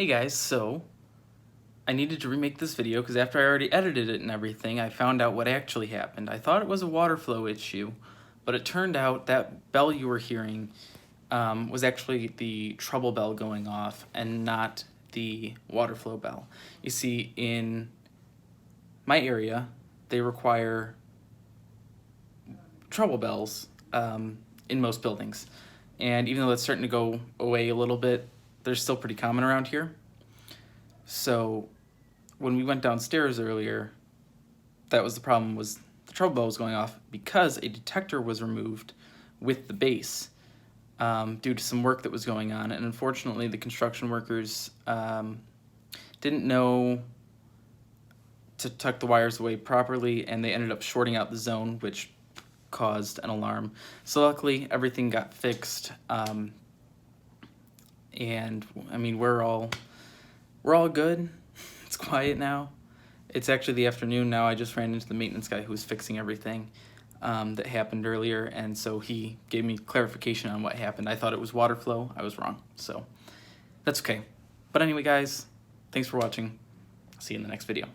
Hey guys, so I needed to remake this video because after I already edited it and everything, I found out what actually happened. I thought it was a water flow issue, but it turned out that bell you were hearing was actually the trouble bell going off and not the water flow bell. You see, in my area, they require trouble bells in most buildings. And even though it's starting to go away a little bit, they're still pretty common around here. So when we went downstairs earlier, that was the problem, was the trouble bell was going off because a detector was removed with the base due to some work that was going on. And unfortunately, the construction workers didn't know to tuck the wires away properly, and they ended up shorting out the zone, which caused an alarm. So luckily, everything got fixed. And I mean, we're all good. It's quiet now. It's actually the afternoon now. I just ran into the maintenance guy who was fixing everything that happened earlier, and so he gave me clarification on what happened. I thought it was water flow. I was wrong, so that's okay. But anyway, guys, thanks for watching. I'll see you in the next video.